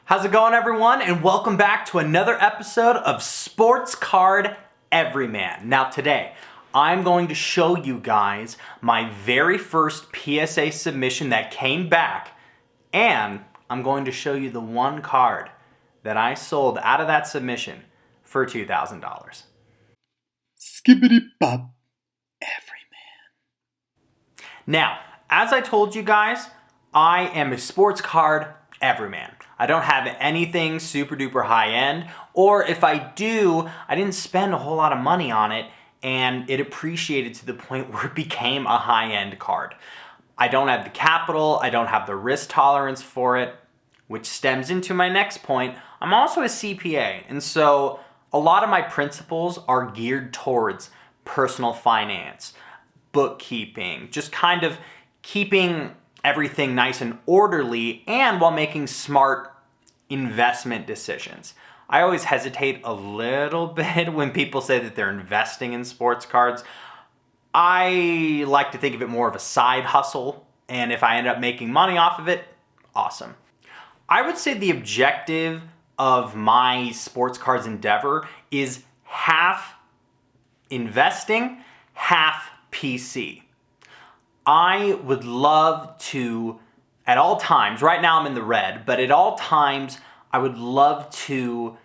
How's it going, everyone? And welcome back to another episode of Sports Card Everyman. Now today, I'm going to show you guys my very first PSA submission that came back, and I'm going to show you the one card that I sold out of that submission for $2,000. Skibbity bop, Everyman. Now, as I told you guys, I am a Sports Card Everyman. I don't have anything super duper high end, or if I do, I didn't spend a whole lot of money on it and it appreciated to the point where it became a high end card. I don't have the capital, I don't have the risk tolerance for it, which stems into my next point. I'm also a CPA, and so a lot of my principles are geared towards personal finance, bookkeeping, just kind of keeping everything nice and orderly, and while making smart investment decisions. I always hesitate a little bit when people say that they're investing in sports cards. I like to think of it more of a side hustle, and if I end up making money off of it, awesome. I would say the objective of my sports cards endeavor is half investing, half PC. I would love to, at all times, right now I'm in the red, but at all times I would love to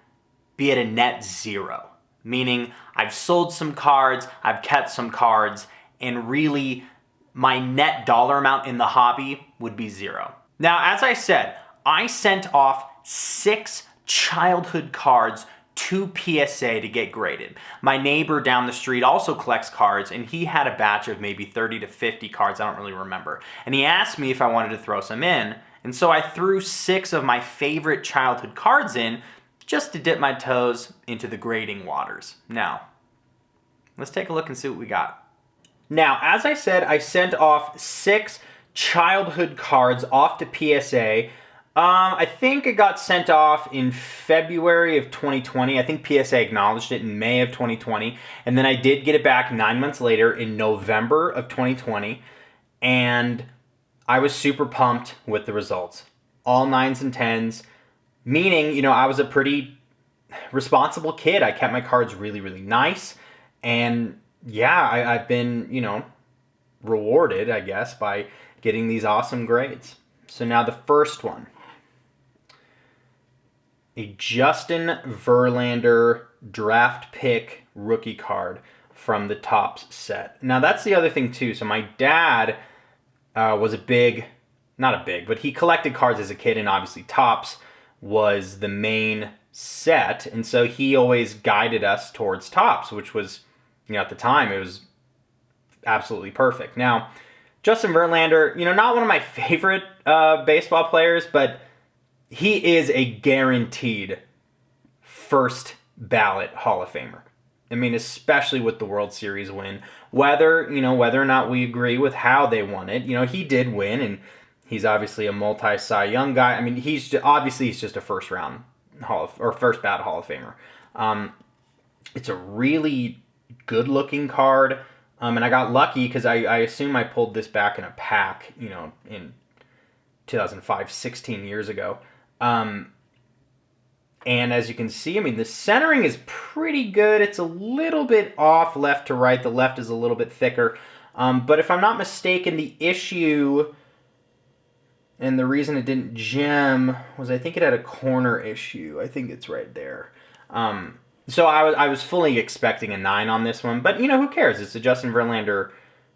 be at a net zero. Meaning I've sold some cards, I've kept some cards, and really my net dollar amount in the hobby would be zero. Now, as I said, I sent off 6 childhood cards to PSA to get graded. My neighbor down the street also collects cards, and he had a batch of maybe 30 to 50 cards, I don't really remember. And he asked me if I wanted to throw some in, and so I threw 6 of my favorite childhood cards in just to dip my toes into the grading waters. Now, let's take a look and see what we got. Now, as I said, I sent off 6 childhood cards off to PSA. I think it got sent off in February of 2020. I think PSA acknowledged it in May of 2020. And then I did get it back 9 months later in November of 2020. And I was super pumped with the results. All 9s and 10s. Meaning, I was a pretty responsible kid. I kept my cards really, really nice. And yeah, I've been, rewarded, I guess, by getting these awesome grades. So now the first one. A Justin Verlander draft pick rookie card from the Topps set. Now that's the other thing too. So my dad was but he collected cards as a kid, and obviously Topps was the main set, and so he always guided us towards Topps, which was, at the time it was absolutely perfect. Now, Justin Verlander, not one of my favorite baseball players, but he is a guaranteed first ballot Hall of Famer. I mean, especially with the World Series win. Whether or not we agree with how they won it, he did win, and he's obviously a multi-Cy Young guy. I mean, he's just a first ballot Hall of Famer. It's a really good looking card. And I got lucky because I assume I pulled this back in a pack, in 2005, 16 years ago. And as you can see, the centering is pretty good. It's a little bit off left to right. The left is a little bit thicker. But if I'm not mistaken, the issue and the reason it didn't gem was I think it had a corner issue. I think it's right there. So I was fully expecting a 9 on this one, but who cares? It's a Justin Verlander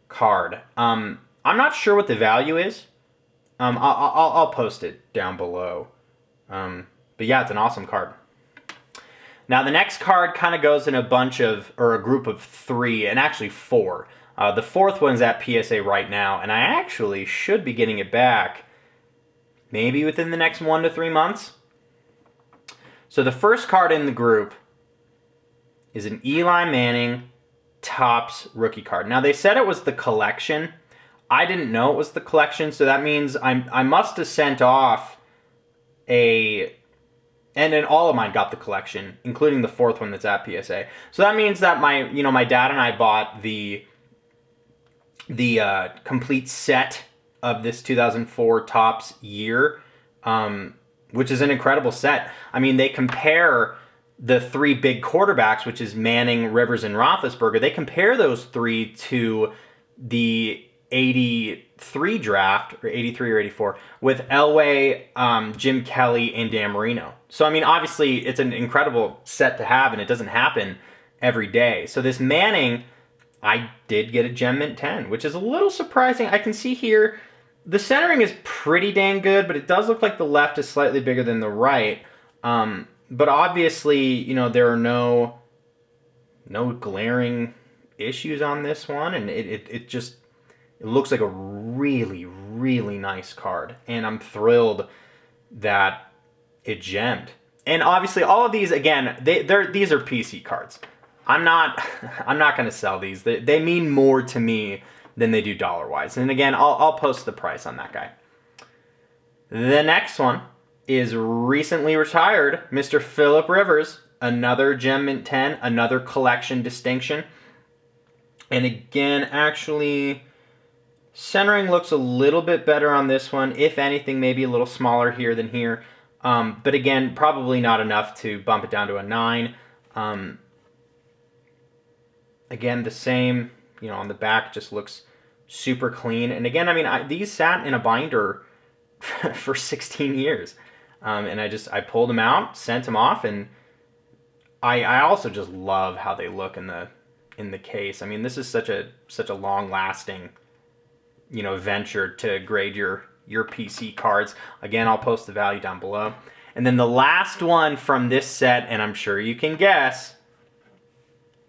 card. I'm not sure what the value is. I'll post it down below. But yeah, it's an awesome card. Now the next card kind of goes in a group of 3, and actually 4. The 4th one's at PSA right now, and I actually should be getting it back maybe within the next 1 to 3 months. So the first card in the group is an Eli Manning Topps rookie card. Now they said it was the collection. I didn't know it was the collection, so that means I must have sent off and then all of mine got the collection, including the 4th one that's at PSA. So that means that my dad and I bought the complete set of this 2004 Topps year. which is an incredible set. I mean, they compare the three big quarterbacks, which is Manning, Rivers, and Roethlisberger. They compare those three to the 83 draft, or 83 or 84, with Elway, Jim Kelly, and Dan Marino. So, I mean, obviously, it's an incredible set to have, and it doesn't happen every day. So this Manning, I did get a Gem Mint 10, which is a little surprising. I can see here, the centering is pretty dang good, but it does look like the left is slightly bigger than the right. But obviously, you know, there are no glaring issues on this one, and it looks like a really, really nice card, and I'm thrilled that it gemmed. And obviously, all of these, again, these are PC cards. I'm not going to sell these. They mean more to me than they do dollar-wise. And again, I'll post the price on that guy. The next one is recently retired Mr. Phillip Rivers, another Gem Mint 10, another collection distinction. And again, actually, centering looks a little bit better on this one. If anything, maybe a little smaller here than here. But again, probably not enough to bump it down to a 9. Again, the same, you know, on the back just looks super clean. And again, I mean, these sat in a binder for 16 years. And I pulled them out, sent them off, and I also just love how they look in the case. I mean, this is such a long-lasting, you know, venture to grade your PC cards. Again, I'll post the value down below. And then the last one from this set, and I'm sure you can guess,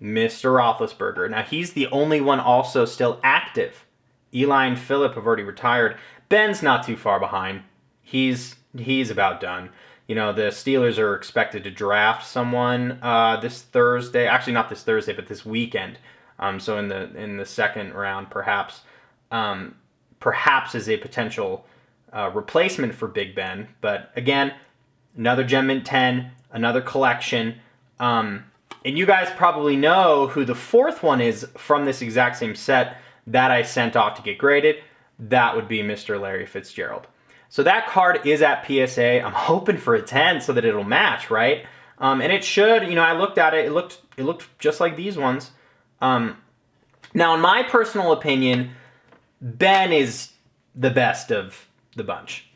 Mr. Roethlisberger. Now, he's the only one also still active. Eli and Phillip have already retired. Ben's not too far behind. He's about done. You know, the Steelers are expected to draft someone this Thursday. Actually, not this Thursday, but this weekend. So in the second round, perhaps as a potential replacement for Big Ben. But again, another Gem Mint 10, another collection. And you guys probably know who the fourth one is from this exact same set that I sent off to get graded. That would be Mr. Larry Fitzgerald. So that card is at PSA. I'm hoping for a 10 so that it'll match, right? And it should. You know, I looked at it. It looked just like these ones. Now, in my personal opinion, Ben is the best of the bunch.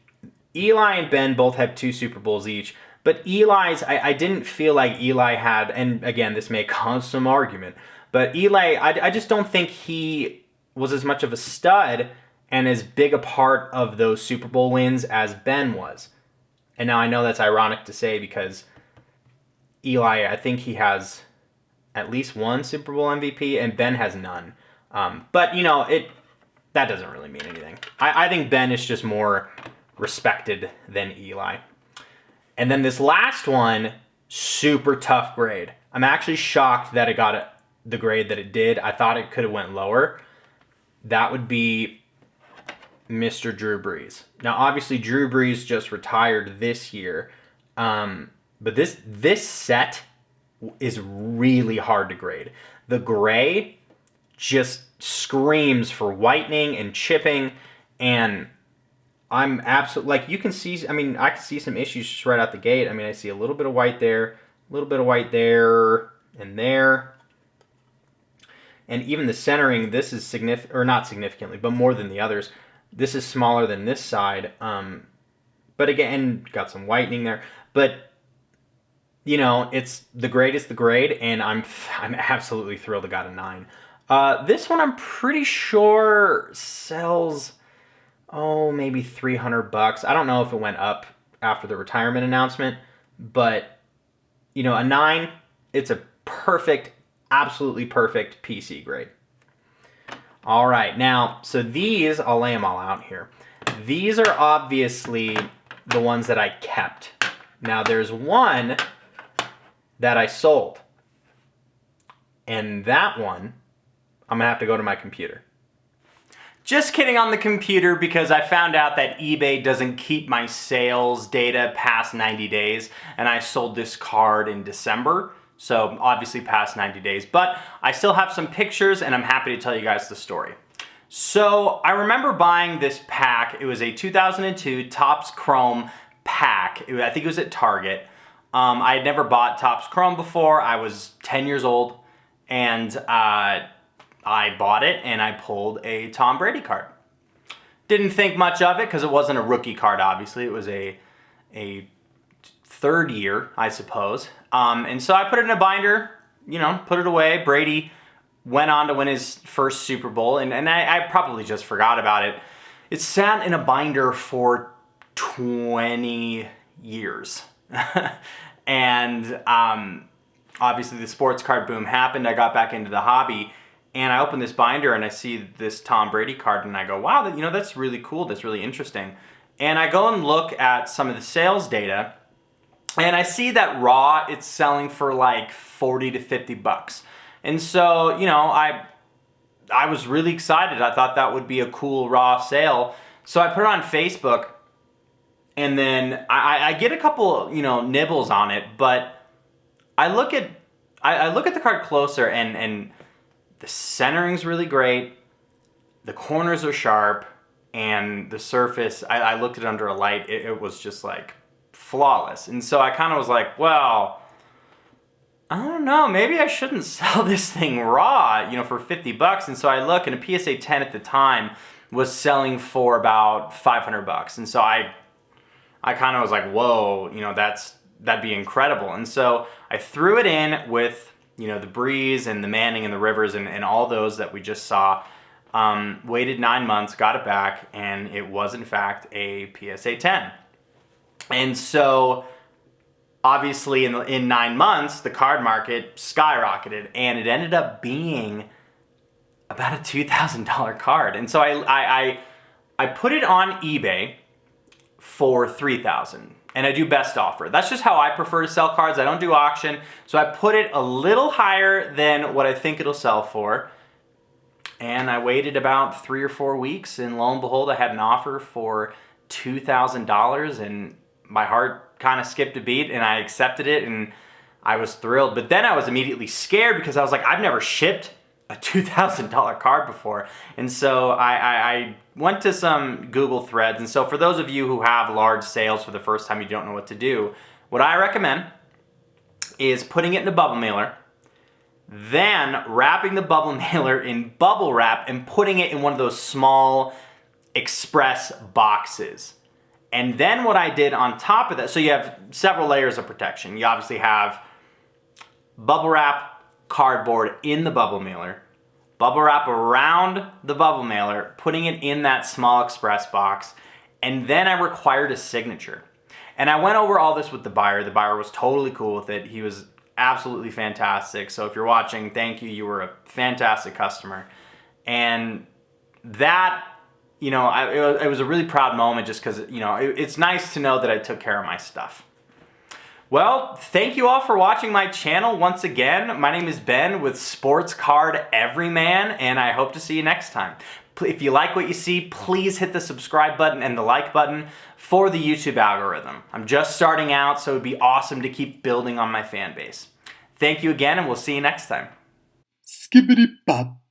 Eli and Ben both have 2 Super Bowls each. But Eli's, I didn't feel like Eli had, and again, this may cause some argument, but Eli, I just don't think he was as much of a stud and as big a part of those Super Bowl wins as Ben was. And now I know that's ironic to say because Eli, I think he has at least 1 Super Bowl MVP and Ben has none. But, you know, that doesn't really mean anything. I think Ben is just more respected than Eli. And then this last one, super tough grade. I'm actually shocked that it got the grade that it did. I thought it could have went lower. That would be Mr. Drew Brees. Now, obviously, Drew Brees just retired this year. But this set is really hard to grade. The gray just screams for whitening and chipping, and I'm absolutely, like, you can see, I mean, I can see some issues just right out the gate. I mean, I see a little bit of white there, a little bit of white there, and there. And even the centering, this is significant, or not significantly, but more than the others. This is smaller than this side. But again, got some whitening there. But, you know, it's the grade is the grade, and I'm absolutely thrilled it got a 9. This one I'm pretty sure sells, maybe $300. I don't know if it went up after the retirement announcement, but, you know, a 9, it's a perfect, absolutely perfect PC grade. All right, now, so these, I'll lay them all out here. These are obviously the ones that I kept. Now, there's one that I sold, and that one, I'm going to have to go to my computer. Just kidding on the computer, because I found out that eBay doesn't keep my sales data past 90 days, and I sold this card in December, so obviously past 90 days, but I still have some pictures, and I'm happy to tell you guys the story. So I remember buying this pack. It was a 2002 Topps Chrome pack. I think it was at Target. I had never bought Topps Chrome before. I was 10 years old, and I bought it, and I pulled a Tom Brady card. Didn't think much of it because it wasn't a rookie card, obviously. It was a third year, I suppose. And so I put it in a binder, put it away. Brady went on to win his first Super Bowl, and I probably just forgot about it. It sat in a binder for 20 years. And obviously the sports card boom happened. I got back into the hobby, and I opened this binder and I see this Tom Brady card, and I go, wow, that's really cool. That's really interesting. And I go and look at some of the sales data, and I see that raw, it's selling for like 40 to 50 bucks. And so, I was really excited. I thought that would be a cool raw sale. So I put it on Facebook, and then I get a couple, nibbles on it, but I look at the card closer, and the centering's really great. The corners are sharp, and the surface, I looked at it under a light, it was just like flawless. And so I kind of was like, well, I don't know, maybe I shouldn't sell this thing raw, for 50 bucks. And so I look, and a PSA 10 at the time was selling for about 500 bucks. And so I kind of was like, whoa, that'd be incredible. And so I threw it in with, the Brees and the Manning and the Rivers and all those that we just saw. Waited 9 months, got it back, and it was in fact a PSA 10. And so obviously in 9 months, the card market skyrocketed, and it ended up being about a $2,000 card. And so I put it on eBay for $3,000, and I do best offer. That's just how I prefer to sell cards. I don't do auction. So I put it a little higher than what I think it'll sell for. And I waited about 3 or 4 weeks, and lo and behold, I had an offer for $2,000, and my heart kind of skipped a beat, and I accepted it, and I was thrilled. But then I was immediately scared because I was like, I've never shipped a $2,000 card before. And so I went to some Google threads. And so for those of you who have large sales for the first time, you don't know what to do, what I recommend is putting it in a bubble mailer, then wrapping the bubble mailer in bubble wrap and putting it in one of those small express boxes. And then what I did on top of that, so you have several layers of protection. You obviously have bubble wrap, cardboard in the bubble mailer, bubble wrap around the bubble mailer, putting it in that small express box, and then I required a signature. And I went over all this with the buyer. The buyer was totally cool with it. He was absolutely fantastic. So if you're watching, thank you. You were a fantastic customer. And that, it was a really proud moment just because, it's nice to know that I took care of my stuff. Well, thank you all for watching my channel once again. My name is Ben with Sports Card Everyman, and I hope to see you next time. If you like what you see, please hit the subscribe button and the like button for the YouTube algorithm. I'm just starting out, so it'd be awesome to keep building on my fan base. Thank you again, and we'll see you next time. Skibbity bop.